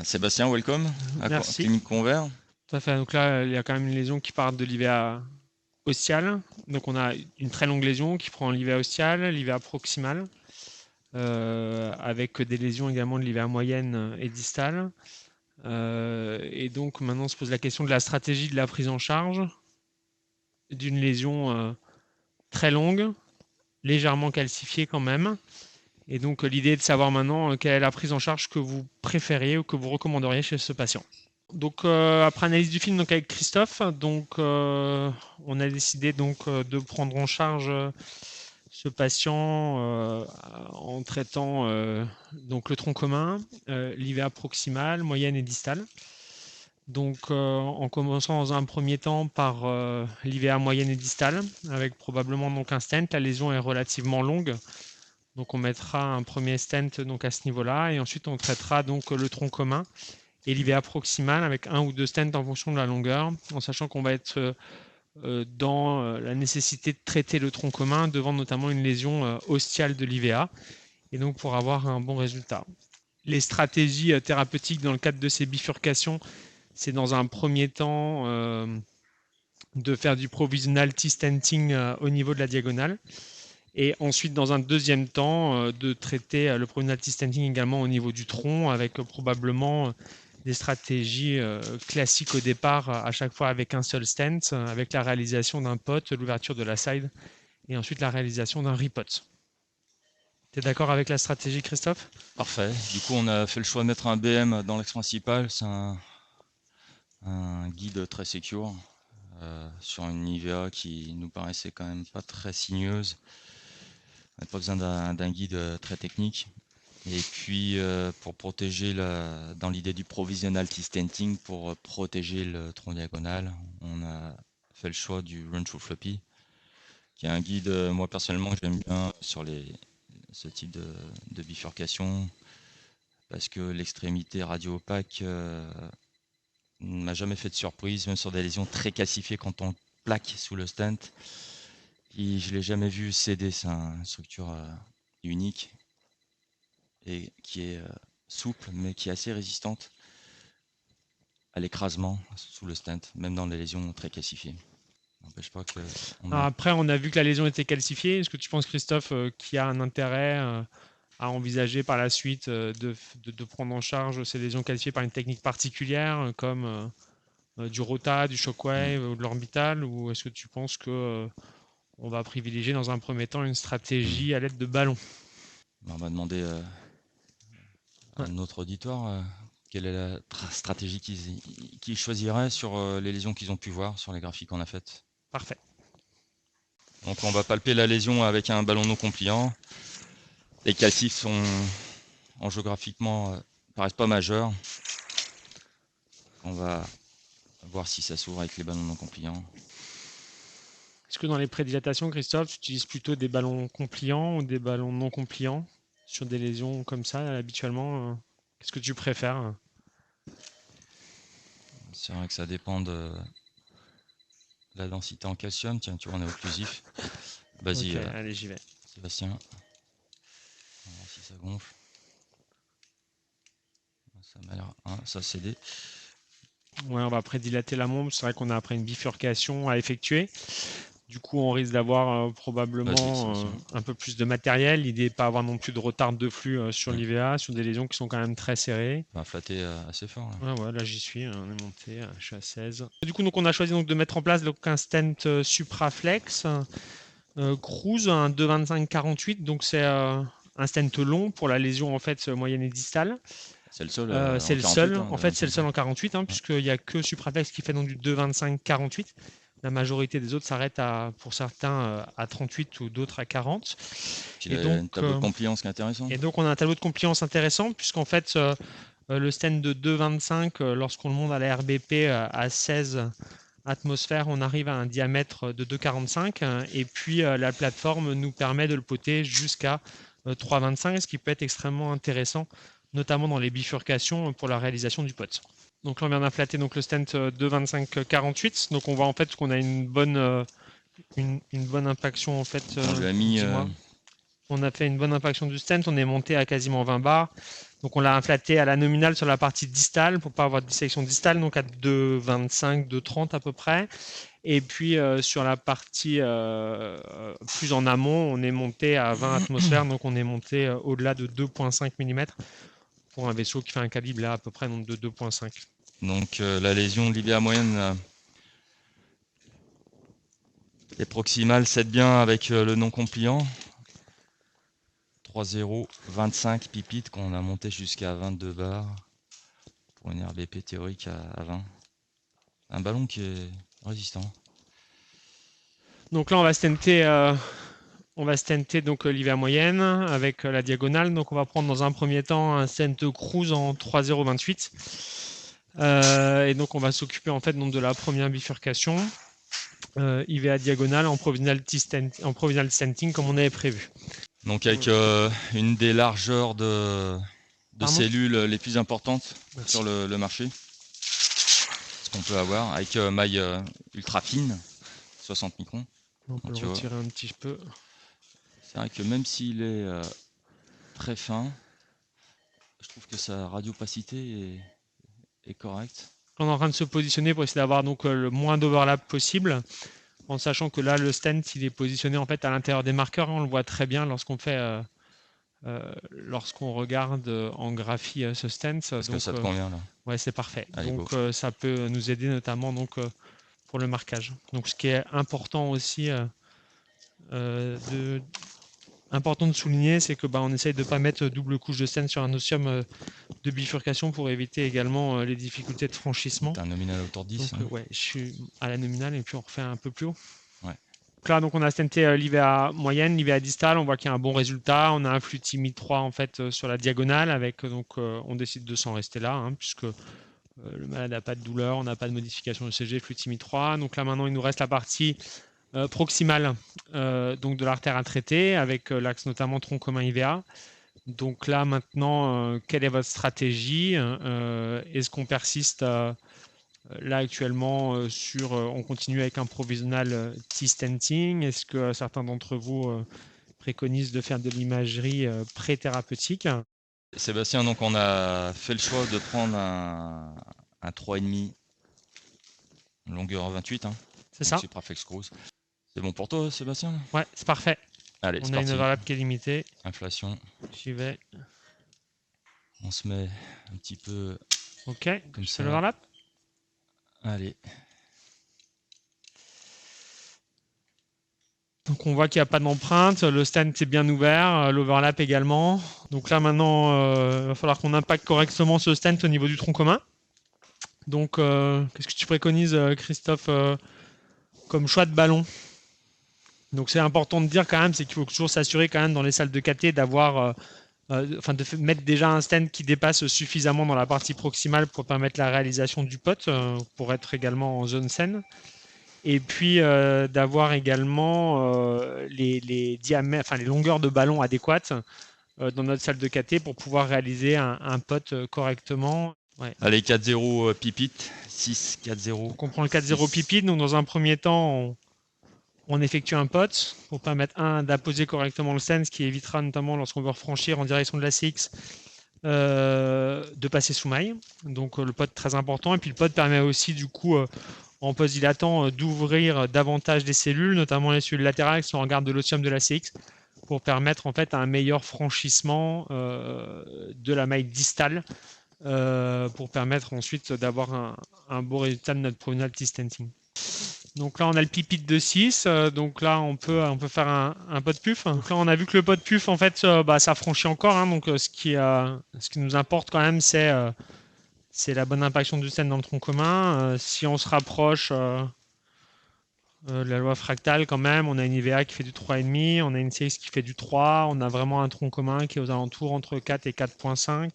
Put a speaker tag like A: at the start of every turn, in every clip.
A: Sébastien, welcome à
B: Merci.
A: Clinique Convert.
B: Tout à fait. Donc là, il y a quand même une lésion qui part de l'IVA ostial. Donc on a une très longue lésion qui prend l'IVA ostial, l'IVA proximal, avec des lésions également de l'IVA moyenne et distale. Et donc maintenant on se pose la question de la stratégie de la prise en charge d'une lésion très longue, légèrement calcifiée quand même. Et donc l'idée est de savoir maintenant quelle est la prise en charge que vous préfériez ou que vous recommanderiez chez ce patient. Donc après analyse du film donc avec Christophe, on a décidé de prendre en charge ce patient en traitant donc le tronc commun, l'IVA proximal, moyenne et distale. Donc en commençant dans un premier temps par l'IVA moyenne et distale, avec probablement donc un stent. La lésion est relativement longue, donc on mettra un premier stent donc à ce niveau-là, et ensuite on traitera donc le tronc commun et l'IVA proximal avec un ou deux stents en fonction de la longueur, en sachant qu'on va être dans la nécessité de traiter le tronc commun devant notamment une lésion ostiale de l'IVA, et donc pour avoir un bon résultat. Les stratégies thérapeutiques dans le cadre de ces bifurcations, c'est dans un premier temps de faire du provisional T-stenting au niveau de la diagonale, et ensuite dans un deuxième temps de traiter le provisional T-stenting également au niveau du tronc, avec probablement des stratégies classiques au départ, à chaque fois avec un seul stent, avec la réalisation d'un pot, l'ouverture de la side, et ensuite la réalisation d'un repot. Tu es d'accord avec la stratégie, Christophe?
A: Parfait. Du coup, on a fait le choix de mettre un BM dans l'axe principal. C'est un guide très secure sur une IVA qui nous paraissait quand même pas très sinueuse. On n'a pas besoin d'un guide très technique. Et puis, pour protéger, dans l'idée du provisional T-stenting, pour protéger le tronc diagonal, on a fait le choix du Run Through Floppy, qui est un guide, moi personnellement, que j'aime bien sur ce type de bifurcation, parce que l'extrémité radio-opaque ne m'a jamais fait de surprise, même sur des lésions très calcifiées quand on plaque sous le stent. Et je ne l'ai jamais vu céder. C'est une structure unique et qui est souple, mais qui est assez résistante à l'écrasement sous le stent, même dans les lésions très calcifiées. N'empêche pas que
B: Après, on a vu que la lésion était calcifiée. Est-ce que tu penses, Christophe, qu'il y a un intérêt à envisager par la suite de prendre en charge ces lésions calcifiées par une technique particulière, comme du rota, du shockwave ou de l'orbital, ou est-ce que tu penses que on va privilégier dans un premier temps une stratégie à l'aide de ballons?
A: on va demander
B: Ouais,
A: à notre auditoire quelle est la stratégie qu'ils choisiraient sur les lésions qu'ils ont pu voir sur les graphiques qu'on a faites.
B: parfait.
A: Donc on va palper la lésion avec un ballon non compliant. Les calcifs sont angiographiquement paraissent pas majeurs. On va voir si ça s'ouvre avec les ballons non compliants.
B: Est-ce que dans les prédilatations, Christophe, tu utilises plutôt des ballons compliants ou des ballons non compliants sur des lésions comme ça, habituellement qu'est-ce que tu préfères?
A: C'est vrai que ça dépend de la densité en calcium. Tiens, tu vois, on est occlusif.
B: Ok,
A: Vas-y,
B: allez, j'y vais.
A: Sébastien. On va voir si ça gonfle. Ça m'a l'air. Hein, ça a cédé.
B: Ouais, on va prédilater la membre. C'est vrai qu'on a après une bifurcation à effectuer. Du coup, on risque d'avoir
A: Vas-y,
B: probablement
A: Sébastien.
B: un peu plus de matériel. L'idée n'est pas avoir non plus de retard de flux sur
A: Ouais.
B: l'IVA, sur des lésions qui sont quand même très serrées.
A: On va flatter assez fort là.
B: Ouais, ouais, là j'y suis, on est monté, je suis à 16. Du coup, donc, on a choisi donc, de mettre en place donc, un stent Supraflex, Cruise, un 2,25-48. Donc c'est un stent long pour la lésion en fait moyenne et distale.
A: C'est le seul
B: C'est
A: en
B: le seul,
A: 48, hein,
B: en
A: de
B: fait c'est
A: 25.
B: le seul en 48, hein,
A: Ouais.
B: puisqu'il n'y a que Supraflex qui fait donc du 2,25-48. La majorité des autres s'arrêtent pour certains à 38 ou d'autres à 40.
A: Puis il
B: Et
A: a
B: donc,
A: une tableau de compliance qui est intéressant.
B: on a un tableau de compliance intéressant, puisqu'en fait le stand de 2,25, lorsqu'on le monte à la RBP à 16 atmosphères, on arrive à un diamètre de 2,45, et puis la plateforme nous permet de le poter jusqu'à 3,25, ce qui peut être extrêmement intéressant, notamment dans les bifurcations pour la réalisation du pot. Donc là, on vient d'inflater donc le stent 2,25-48. Donc on voit en fait qu'on a une bonne impaction en fait.
A: On lui a mis
B: Dis-moi. On a fait une bonne impaction du stent, on est monté à quasiment 20 bars. Donc on l'a inflaté à la nominale sur la partie distale pour pas avoir de dissection distale, donc à 2,25, 2,30 à peu près. Et puis sur la partie plus en amont, on est monté à 20 atmosphères, donc on est monté au-delà de 2,5 mm pour un vaisseau qui fait un calibre là à peu près donc de 2,5.
A: Donc la lésion de l'IVA moyenne est proximale, c'est bien avec le non compliant. 3,0, 25 pipites qu'on a monté jusqu'à 22 bars pour une RBP théorique à 20. Un ballon qui est résistant.
B: Donc là, on va stenter donc l'IVA moyenne avec la diagonale. Donc on va prendre dans un premier temps un stent cruise en 3,028. Et donc on va s'occuper en fait donc, de la première bifurcation. IVA diagonale en provisional stenting comme on avait prévu.
A: Donc avec une des largeurs de cellules les plus importantes sur le marché. Ce qu'on peut avoir avec maille ultra fine, 60 microns.
B: On peut le retirer un petit peu.
A: C'est vrai que même s'il est très fin, je trouve que sa radiopacité est correcte.
B: On est en train de se positionner pour essayer d'avoir donc le moins d'overlap possible, en sachant que là le stent il est positionné en fait à l'intérieur des marqueurs. On le voit très bien lorsqu'on fait lorsqu'on regarde en graphie ce stent.
A: Est-ce que ça te convient là?
B: Ouais, c'est parfait.
A: Allez,
B: donc ça peut nous aider notamment donc pour le marquage. Donc ce qui est important aussi important de souligner, c'est que on essaye de ne pas mettre double couche de stent sur un osseum de bifurcation pour éviter également les difficultés de franchissement.
A: T'as un nominal autour de 10.
B: Donc, ouais, je suis à la nominale et puis on refait un peu plus haut.
A: Ouais.
B: Donc là, donc on a stenté l'IVA moyenne, l'IVA distale, on voit qu'il y a un bon résultat. On a un flux timide 3 en fait sur la diagonale avec donc on décide de s'en rester là puisque le malade n'a pas de douleur, on n'a pas de modification de CG, flux timide 3. Donc là maintenant il nous reste la partie proximale donc de l'artère à traiter avec l'axe notamment tronc commun IVA. Donc là maintenant, quelle est votre stratégie? Est-ce qu'on persiste là actuellement on continue avec un provisional T-stenting? Est-ce que certains d'entre vous préconisent de faire de l'imagerie pré-thérapeutique?
A: Sébastien, donc on a fait le choix de prendre un 3,5 longueur 28.
B: C'est ça.
A: Supraflex cruise. C'est bon pour toi, Sébastien?
B: Ouais, c'est parfait.
A: Allez,
B: on a une overlap qui est limitée.
A: Inflation.
B: J'y vais.
A: On se met un petit peu.
B: Ok,
A: comme
B: je
A: ça.
B: fais l'overlap.
A: Allez.
B: Donc on voit qu'il n'y a pas d'empreinte, le stent est bien ouvert, l'overlap également. Donc là maintenant, il va falloir qu'on impacte correctement ce stent au niveau du tronc commun. Donc qu'est-ce que tu préconises, Christophe, comme choix de ballon? Donc c'est important de dire quand même, c'est qu'il faut toujours s'assurer quand même dans les salles de KT d'avoir, de mettre déjà un stent qui dépasse suffisamment dans la partie proximale pour permettre la réalisation du pot, pour être également en zone saine. Et puis d'avoir également les longueurs de ballon adéquates dans notre salle de KT pour pouvoir réaliser un pot correctement. Ouais.
A: Allez, 4-0 pipite, 6-4-0.
B: Donc on prend le 4-0 pipite. Donc dans un premier temps, on effectue un pot pour permettre d'apposer correctement le stent, ce qui évitera notamment lorsqu'on veut refranchir en direction de la CX de passer sous maille. Donc le pot très important. Et puis le pot permet aussi du coup en post-dilatant d'ouvrir davantage des cellules, notamment les cellules latérales qui sont en garde de l'osseum de la CX, pour permettre en fait un meilleur franchissement de la maille distale, pour permettre ensuite d'avoir un beau résultat de notre provisional T-stenting. Donc là on a le pipite de 6, donc là on peut faire un pot de puf. Donc là on a vu que le pot de puf en fait ça franchit encore, donc ce qui nous importe quand même c'est la bonne impaction du stent dans le tronc commun. Si on se rapproche de la loi fractale quand même, on a une IVA qui fait du 3,5, on a une CX qui fait du 3, on a vraiment un tronc commun qui est aux alentours entre 4 et 4,5.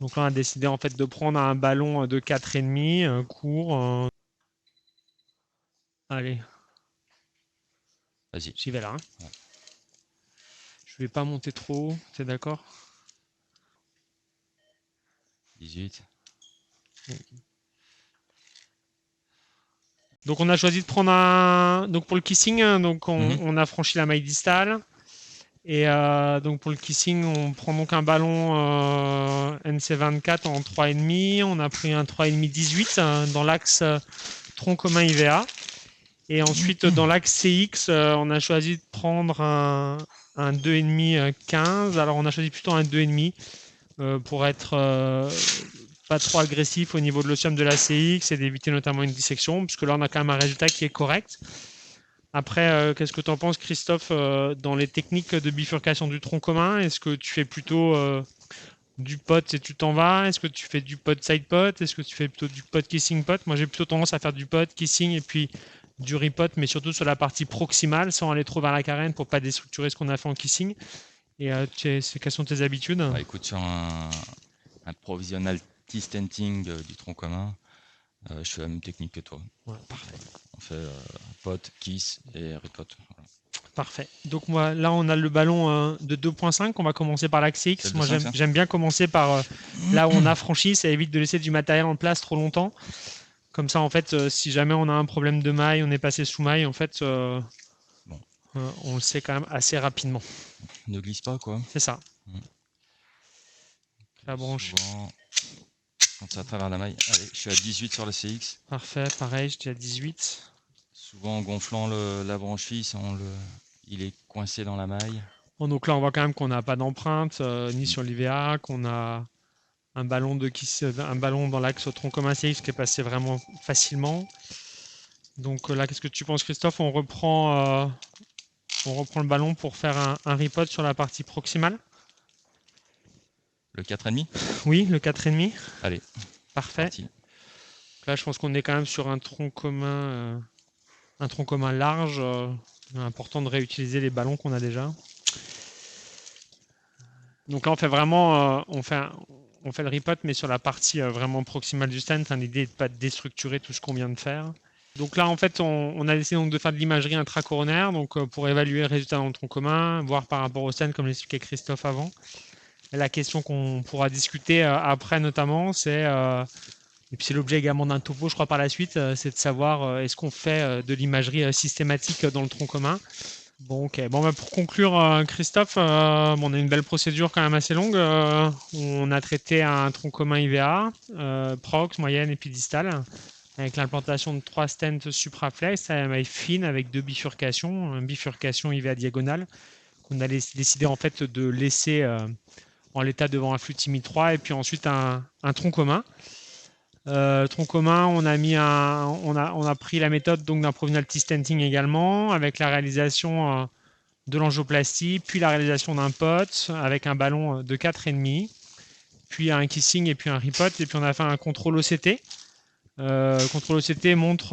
B: Donc là on a décidé en fait de prendre un ballon de 4,5 court. Allez.
A: Vas-y.
B: J'y vais là. Ouais. Je vais pas monter trop haut, t'es d'accord?
A: 18.
B: Donc on a choisi de prendre donc pour le kissing, donc on a franchi la maille distale. Et donc pour le kissing, on prend donc un ballon NC24 en 3,5. On a pris un 3,5 18 dans l'axe tronc commun IVA. Et ensuite, dans l'axe CX, on a choisi de prendre un 2,5 15. Alors on a choisi plutôt un 2,5 pour être pas trop agressif au niveau de l'osmium de la CX et d'éviter notamment une dissection, puisque là on a quand même un résultat qui est correct. Après, qu'est-ce que tu en penses, Christophe, dans les techniques de bifurcation du tronc commun? Est-ce que tu fais plutôt du pot et tu t'en vas? Est-ce que tu fais du pot side pot? Est-ce que tu fais plutôt du pot kissing pot? Moi, j'ai plutôt tendance à faire du pot kissing et puis du repot, mais surtout sur la partie proximale, sans aller trop vers la carène pour pas déstructurer ce qu'on a fait en kissing. Et quelles sont tes habitudes?
A: Bah, écoute, sur un provisional T-stenting du tronc commun, je fais la même technique que toi.
B: Ouais, parfait.
A: On fait pot, kiss et repot. Voilà.
B: Parfait. Donc moi, là, on a le ballon de 2.5. On va commencer par l'axe X.
A: C'est le
B: Moi,
A: 2.5, ça
B: j'aime bien commencer par là où on a franchi. Ça évite de laisser du matériel en place trop longtemps. Comme ça, en fait, si jamais on a un problème de maille, on est passé sous maille, en fait,
A: Bon.
B: on le sait quand même assez rapidement.
A: Ne glisse pas, quoi.
B: C'est ça. La branche.
A: Souvent, quand c'est à travers la maille. Allez, je suis à 18 sur le CX.
B: Parfait, pareil, j'étais à 18.
A: Souvent, en gonflant la branche fille, il est coincé dans la maille.
B: Bon, donc là, on voit quand même qu'on n'a pas d'empreinte, ni sur l'IVA, qu'on a un ballon dans l'axe au tronc commun CX qui est passé vraiment facilement. Donc là, qu'est-ce que tu penses, Christophe? On reprend le ballon pour faire un repot sur la partie proximale?
A: Le 4,5.
B: Oui, le 4,5.
A: Allez,
B: parfait.
A: parti.
B: Là, je pense qu'on est quand même sur un tronc commun large. Important de réutiliser les ballons qu'on a déjà. Donc là, on fait vraiment, on fait le repot, mais sur la partie vraiment proximale du stand. L'idée n'est pas de déstructurer tout ce qu'on vient de faire. Donc là, en fait, on a essayé donc de faire de l'imagerie intracoronaire, donc pour évaluer le résultat dans le tronc commun, voir par rapport au stand, comme l'expliquait Christophe avant. Et la question qu'on pourra discuter après, notamment, c'est et puis c'est l'objet également d'un topo, je crois, par la suite, c'est de savoir est-ce qu'on fait de l'imagerie systématique dans le tronc commun. Bon, ok. Bon, bah, pour conclure, Christophe, on a une belle procédure quand même assez longue. On a traité un tronc commun IVA, prox, moyenne et puis distale, avec l'implantation de 3 stents supraflex à la maille fine avec 2 bifurcations, une bifurcation IVA diagonale, qu'on a décidé en fait de laisser en l'état devant un flux TIMI 3 et puis ensuite un tronc commun. Tronc commun, on a pris la méthode donc d'un provisional T-stenting également, avec la réalisation de l'angioplastie, puis la réalisation d'un pot avec un ballon de 4,5, puis un kissing et puis un repot, et puis on a fait un contrôle OCT. Contrôle OCT montre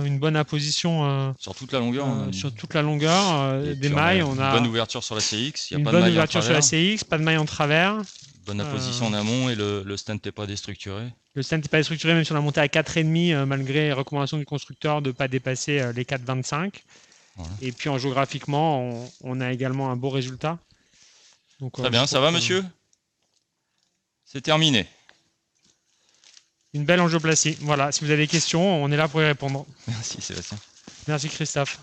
B: une bonne apposition
A: sur toute la longueur.
B: sur toute la longueur des mailles. On
A: une
B: a
A: bonne ouverture sur la CX. Il n'y a
B: une
A: pas de
B: bonne
A: maille en
B: ouverture sur la
A: travers.
B: CX, pas de maille en travers.
A: Bonne apposition en amont et le stand n'est pas déstructuré.
B: Le stand n'est pas structuré, même si on a monté à 4,5 malgré les recommandations du constructeur de ne pas dépasser les 4,25.
A: Voilà.
B: Et puis en géographiquement, on a également un beau résultat. Donc,
A: Très bien, ça va monsieur? C'est terminé.
B: Une belle angioplastie. Voilà, si vous avez des questions, on est là pour y répondre.
A: Merci Sébastien.
B: Merci Christophe.